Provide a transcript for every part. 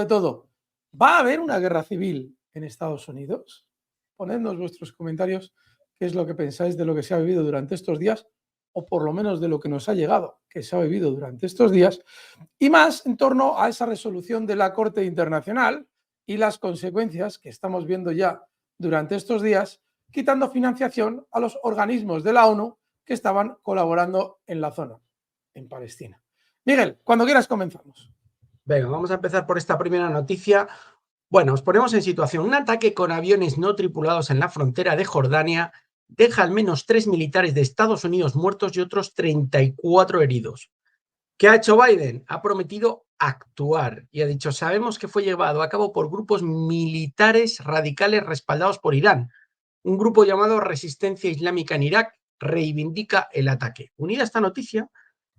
todo, ¿va a haber una guerra civil en Estados Unidos? Ponednos vuestros comentarios, qué es lo que pensáis de lo que se ha vivido durante estos días, o por lo menos de lo que nos ha llegado, que se ha vivido durante estos días, y más en torno a esa resolución de la Corte Internacional y las consecuencias que estamos viendo ya durante estos días, quitando financiación a los organismos de la ONU que estaban colaborando en la zona, en Palestina. Miguel, cuando quieras comenzamos. Venga, vamos a empezar por esta primera noticia. Bueno, os ponemos en situación. Un ataque con aviones no tripulados en la frontera de Jordania deja al menos 3 militares de Estados Unidos muertos y otros 34 heridos. ¿Qué ha hecho Biden? Ha prometido actuar y ha dicho, sabemos que fue llevado a cabo por grupos militares radicales respaldados por Irán. Un grupo llamado Resistencia Islámica en Irak reivindica el ataque. Unida a esta noticia,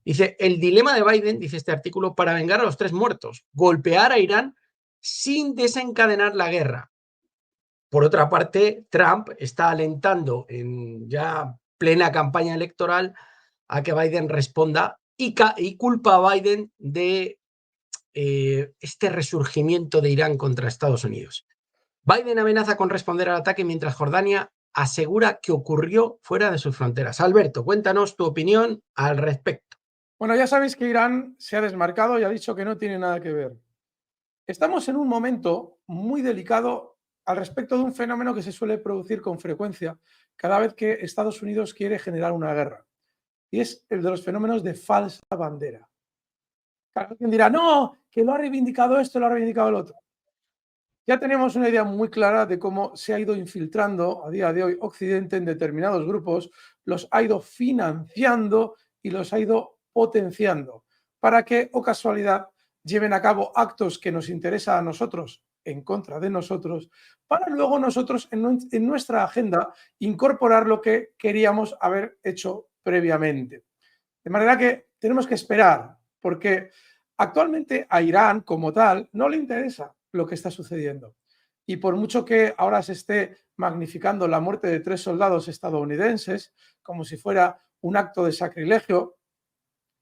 dice, el dilema de Biden, dice este artículo, para vengar a los 3 muertos, golpear a Irán sin desencadenar la guerra. Por otra parte, Trump está alentando en ya plena campaña electoral a que Biden responda y culpa a Biden de este resurgimiento de Irán contra Estados Unidos. Biden amenaza con responder al ataque mientras Jordania asegura que ocurrió fuera de sus fronteras. Alberto, cuéntanos tu opinión al respecto. Bueno, ya sabéis que Irán se ha desmarcado y ha dicho que no tiene nada que ver. Estamos en un momento muy delicado al respecto de un fenómeno que se suele producir con frecuencia cada vez que Estados Unidos quiere generar una guerra, y es el de los fenómenos de falsa bandera. Alguien dirá, no, que lo ha reivindicado esto, lo ha reivindicado el otro. Ya tenemos una idea muy clara de cómo se ha ido infiltrando a día de hoy Occidente en determinados grupos, los ha ido financiando y los ha ido potenciando para que, o casualidad, lleven a cabo actos que nos interesan a nosotros en contra de nosotros, para luego nosotros en nuestra agenda incorporar lo que queríamos haber hecho previamente. De manera que tenemos que esperar, porque actualmente a Irán como tal no le interesa lo que está sucediendo. Y por mucho que ahora se esté magnificando la muerte de 3 soldados estadounidenses como si fuera un acto de sacrilegio,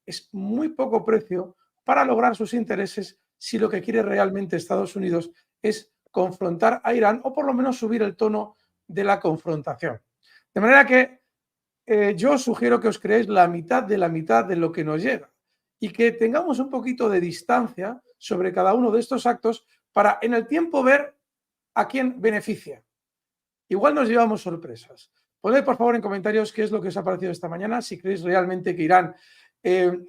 es muy poco precio para lograr sus intereses si lo que quiere realmente Estados Unidos es confrontar a Irán o por lo menos subir el tono de la confrontación. De manera que yo os sugiero que os creéis la mitad de lo que nos llega y que tengamos un poquito de distancia sobre cada uno de estos actos para en el tiempo ver a quién beneficia. Igual nos llevamos sorpresas. Poned por favor en comentarios qué es lo que os ha parecido esta mañana, si creéis realmente que Irán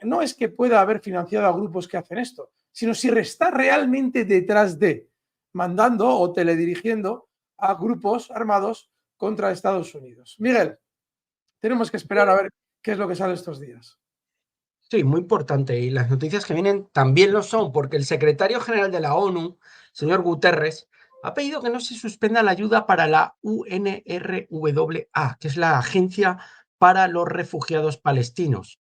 no es que pueda haber financiado a grupos que hacen esto, sino si está realmente detrás de, mandando o teledirigiendo a grupos armados contra Estados Unidos. Miguel, tenemos que esperar a ver qué es lo que sale estos días. Sí, muy importante. Y las noticias que vienen también lo son, porque el secretario general de la ONU, señor Guterres, ha pedido que no se suspenda la ayuda para la UNRWA, que es la Agencia para los Refugiados Palestinos,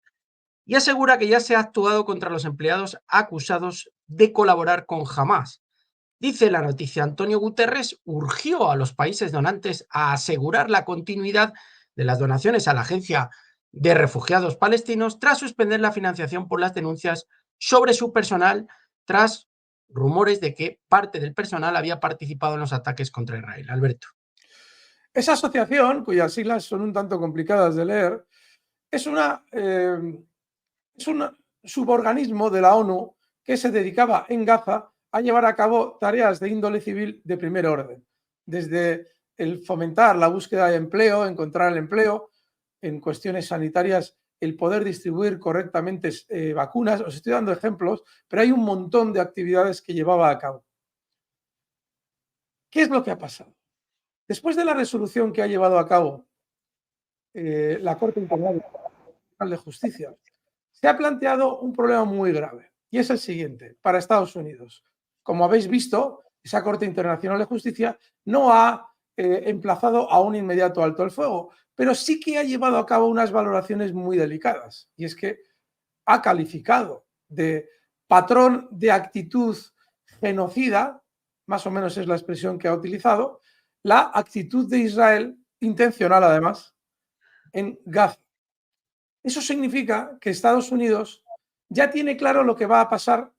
y asegura que ya se ha actuado contra los empleados acusados de colaborar con Hamás. Dice la noticia, Antonio Guterres urgió a los países donantes a asegurar la continuidad de las donaciones a la Agencia de Refugiados Palestinos tras suspender la financiación por las denuncias sobre su personal tras rumores de que parte del personal había participado en los ataques contra Israel. Alberto. Esa asociación, cuyas siglas son un tanto complicadas de leer, es un suborganismo de la ONU que se dedicaba en Gaza a llevar a cabo tareas de índole civil de primer orden, desde el fomentar la búsqueda de empleo, encontrar el empleo, en cuestiones sanitarias, el poder distribuir correctamente vacunas. Os estoy dando ejemplos, pero hay un montón de actividades que llevaba a cabo. ¿Qué es lo que ha pasado? Después de la resolución que ha llevado a cabo la Corte Internacional de Justicia, se ha planteado un problema muy grave y es el siguiente para Estados Unidos. Como habéis visto, esa Corte Internacional de Justicia no ha emplazado a un inmediato alto el fuego, pero sí que ha llevado a cabo unas valoraciones muy delicadas, y es que ha calificado de patrón de actitud genocida, más o menos es la expresión que ha utilizado, la actitud de Israel, intencional además, en Gaza. Eso significa que Estados Unidos ya tiene claro lo que va a pasar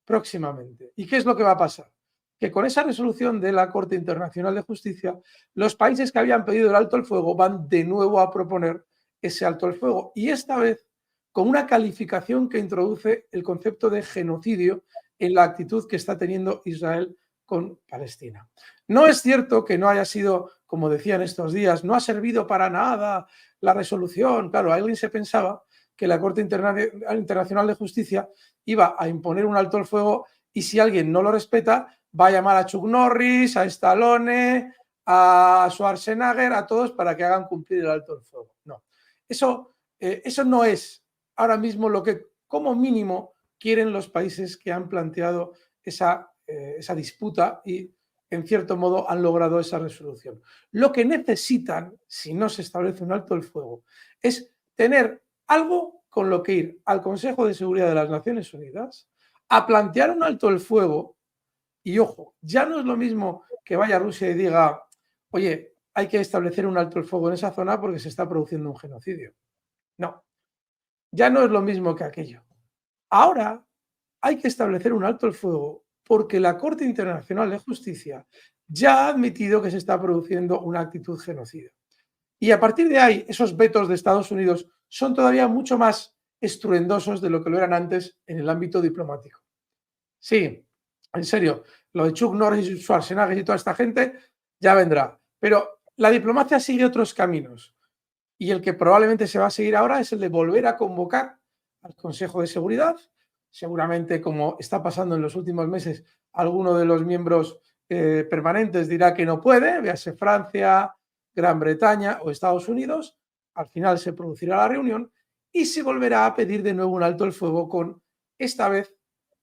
próximamente. ¿Y qué es lo que va a pasar? Que con esa resolución de la Corte Internacional de Justicia, los países que habían pedido el alto al fuego van de nuevo a proponer ese alto al fuego, y esta vez con una calificación que introduce el concepto de genocidio en la actitud que está teniendo Israel con Palestina. No es cierto que no haya sido, como decían estos días, no ha servido para nada la resolución. Claro, alguien se pensaba que la Corte Internacional de Justicia iba a imponer un alto al fuego y si alguien no lo respeta, va a llamar a Chuck Norris, a Stallone, a Schwarzenegger, a todos para que hagan cumplir el alto al fuego. No, eso no es ahora mismo lo que como mínimo quieren los países que han planteado esa disputa y en cierto modo han logrado esa resolución. Lo que necesitan, si no se establece un alto el fuego, es tener algo con lo que ir al Consejo de Seguridad de las Naciones Unidas a plantear un alto el fuego. Y ojo, ya no es lo mismo que vaya Rusia y diga, oye, hay que establecer un alto el fuego en esa zona porque se está produciendo un genocidio. No, ya no es lo mismo que aquello. Ahora hay que establecer un alto el fuego porque la Corte Internacional de Justicia ya ha admitido que se está produciendo una actitud genocida. Y a partir de ahí, esos vetos de Estados Unidos son todavía mucho más estruendosos de lo que lo eran antes en el ámbito diplomático. Sí, en serio, lo de Chuck Norris y Schwarzenegger y toda esta gente ya vendrá. Pero la diplomacia sigue otros caminos. Y el que probablemente se va a seguir ahora es el de volver a convocar al Consejo de Seguridad. Seguramente, como está pasando en los últimos meses, alguno de los miembros permanentes dirá que no puede, véase Francia, Gran Bretaña o Estados Unidos. Al final se producirá la reunión y se volverá a pedir de nuevo un alto el fuego con, esta vez,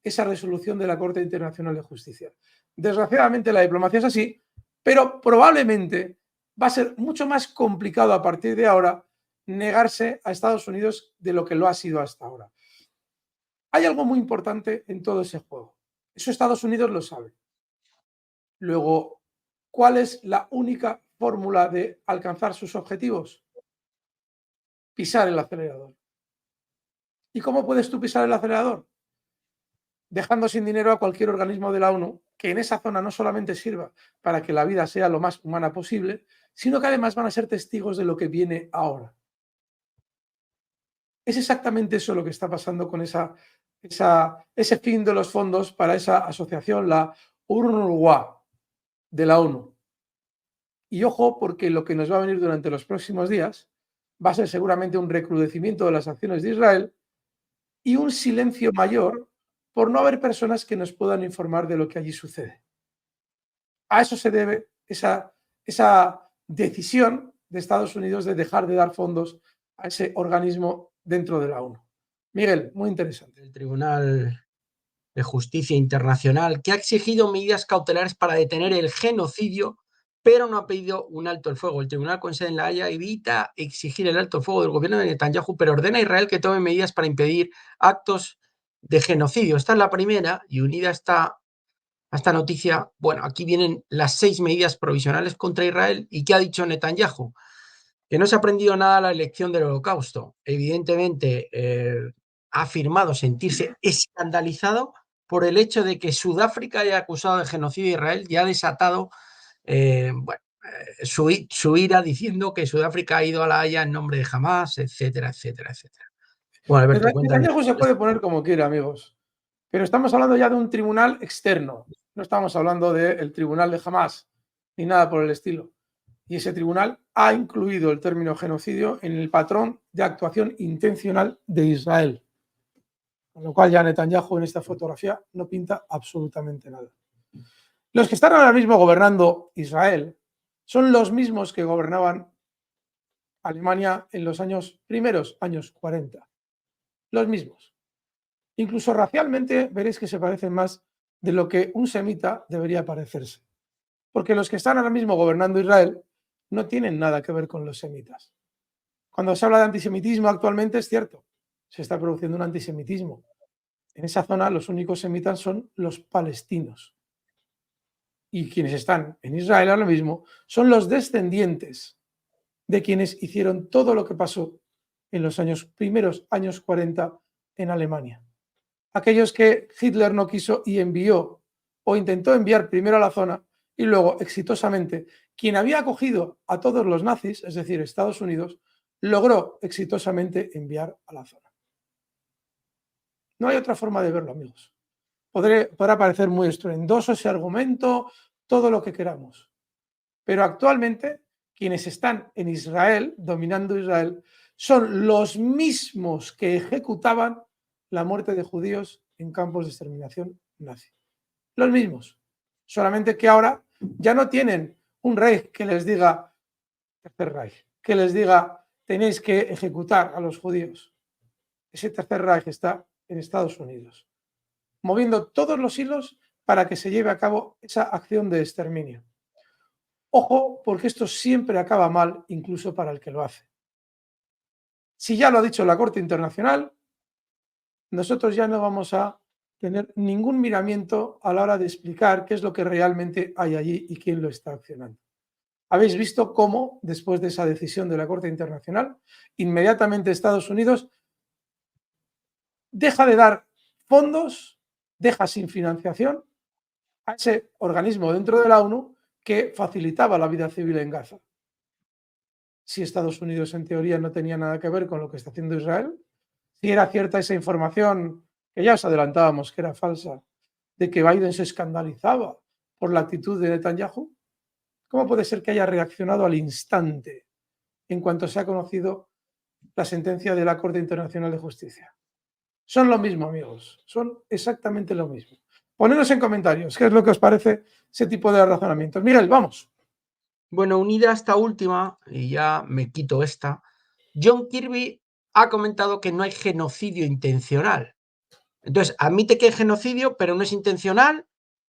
esa resolución de la Corte Internacional de Justicia. Desgraciadamente la diplomacia es así, pero probablemente va a ser mucho más complicado a partir de ahora negarse a Estados Unidos de lo que lo ha sido hasta ahora. Hay algo muy importante en todo ese juego. Eso Estados Unidos lo sabe. Luego, ¿cuál es la única fórmula de alcanzar sus objetivos? Pisar el acelerador. ¿Y cómo puedes tú pisar el acelerador? Dejando sin dinero a cualquier organismo de la ONU que en esa zona no solamente sirva para que la vida sea lo más humana posible, sino que además van a ser testigos de lo que viene ahora. Es exactamente eso lo que está pasando con ese fin de los fondos para esa asociación, la UNRWA de la ONU. Y ojo, porque lo que nos va a venir durante los próximos días va a ser seguramente un recrudecimiento de las acciones de Israel y un silencio mayor por no haber personas que nos puedan informar de lo que allí sucede. A eso se debe esa decisión de Estados Unidos de dejar de dar fondos a ese organismo dentro de la ONU. Miguel, muy interesante. El Tribunal de Justicia Internacional, que ha exigido medidas cautelares para detener el genocidio, pero no ha pedido un alto el fuego. El tribunal con sede en La Haya evita exigir el alto el fuego del gobierno de Netanyahu, pero ordena a Israel que tome medidas para impedir actos de genocidio. Esta es la primera y unida a esta noticia, bueno, aquí vienen las 6 medidas provisionales contra Israel. ¿Y qué ha dicho Netanyahu? Que no se ha aprendido nada de la lección del Holocausto. Evidentemente, ha afirmado sentirse escandalizado por el hecho de que Sudáfrica haya acusado de genocidio a Israel y ha desatado su ira diciendo que Sudáfrica ha ido a La Haya en nombre de Hamás, etcétera, etcétera, etcétera. Bueno, Alberto, cuéntanos. Netanyahu se puede poner como quiera, amigos, pero estamos hablando ya de un tribunal externo, no estamos hablando del tribunal de Hamás ni nada por el estilo. Y ese tribunal ha incluido el término genocidio en el patrón de actuación intencional de Israel. Con lo cual ya Netanyahu en esta fotografía no pinta absolutamente nada. Los que están ahora mismo gobernando Israel son los mismos que gobernaban Alemania en los primeros años 40. Los mismos. Incluso racialmente veréis que se parecen más de lo que un semita debería parecerse. Porque los que están ahora mismo gobernando Israel no tienen nada que ver con los semitas. Cuando se habla de antisemitismo actualmente es cierto, se está produciendo un antisemitismo. En esa zona los únicos semitas son los palestinos. Y quienes están en Israel ahora mismo son los descendientes de quienes hicieron todo lo que pasó en los primeros años 40 en Alemania. aquellos que Hitler no quiso y envió o intentó enviar primero a la zona y luego exitosamente quien había acogido a todos los nazis, es decir, Estados Unidos, logró exitosamente enviar a la zona. No hay otra forma de verlo, amigos. Podrá parecer muy estruendoso ese argumento, todo lo que queramos. Pero actualmente quienes están en Israel, dominando Israel, son los mismos que ejecutaban la muerte de judíos en campos de exterminación nazi. Los mismos. Solamente que ahora ya no tienen un rey que les diga, Tercer Reich, que les diga, tenéis que ejecutar a los judíos. Ese Tercer Reich está en Estados Unidos, moviendo todos los hilos para que se lleve a cabo esa acción de exterminio. Ojo, porque esto siempre acaba mal, incluso para el que lo hace. Si ya lo ha dicho la Corte Internacional, nosotros ya no vamos a tener ningún miramiento a la hora de explicar qué es lo que realmente hay allí y quién lo está accionando. Habéis visto cómo, después de esa decisión de la Corte Internacional, inmediatamente Estados Unidos deja de dar fondos, deja sin financiación a ese organismo dentro de la ONU que facilitaba la vida civil en Gaza. Si Estados Unidos en teoría no tenía nada que ver con lo que está haciendo Israel, si era cierta esa información que ya os adelantábamos que era falsa, de que Biden se escandalizaba por la actitud de Netanyahu, ¿cómo puede ser que haya reaccionado al instante en cuanto se ha conocido la sentencia de la Corte Internacional de Justicia? Son lo mismo, amigos, son exactamente lo mismo. Ponednos en comentarios qué es lo que os parece ese tipo de razonamientos. Miguel, vamos. Bueno, unida a esta última, y ya me quito esta, John Kirby ha comentado que no hay genocidio intencional. Entonces, admite que hay genocidio, pero no es intencional,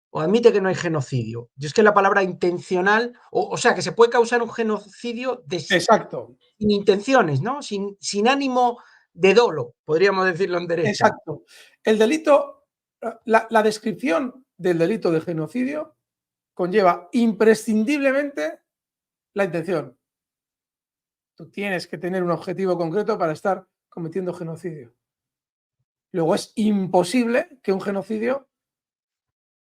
o admite que no hay genocidio. Yo es que la palabra intencional, o sea, que se puede causar un genocidio Exacto. sin intenciones, ¿no? Sin ánimo de dolo, podríamos decirlo en derecho. Exacto. El delito, la descripción del delito de genocidio conlleva imprescindiblemente la intención. Tú tienes que tener un objetivo concreto para estar cometiendo genocidio. Luego es imposible que un genocidio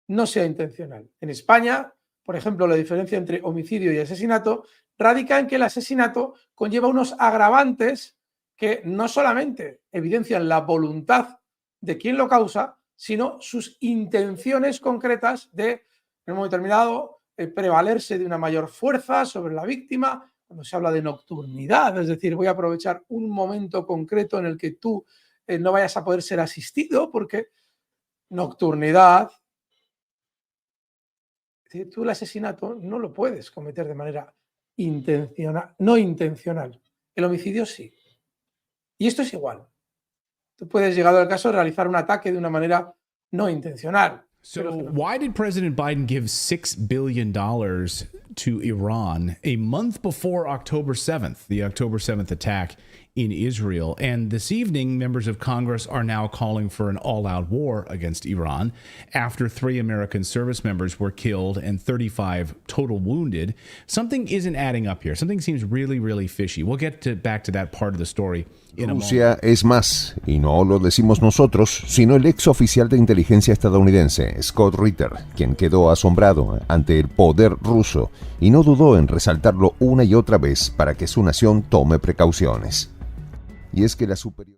no sea intencional. En España, por ejemplo, la diferencia entre homicidio y asesinato radica en que el asesinato conlleva unos agravantes que no solamente evidencian la voluntad de quien lo causa, sino sus intenciones concretas de, en un momento determinado, prevalerse de una mayor fuerza sobre la víctima. Cuando se habla de nocturnidad, es decir, voy a aprovechar un momento concreto en el que tú no vayas a poder ser asistido, porque nocturnidad, tú el asesinato no lo puedes cometer de manera intencional, no intencional. El homicidio sí. Y esto es igual. Tú puedes, llegado al caso, realizar un ataque de una manera no intencional. So why did President Biden give $6 billion to Iran a month before October 7th, the October 7th attack in Israel? And this evening, members of Congress are now calling for an all-out war against Iran after 3 American service members were killed and 35 total wounded. Something isn't adding up here. Something seems really, really fishy. We'll get back to that part of the story in a moment. Rusia es más, y no lo decimos nosotros, sino el ex oficial de inteligencia estadounidense, Scott Ritter, quien quedó asombrado ante el poder ruso y no dudó en resaltarlo una y otra vez para que su nación tome precauciones. Y es que la superior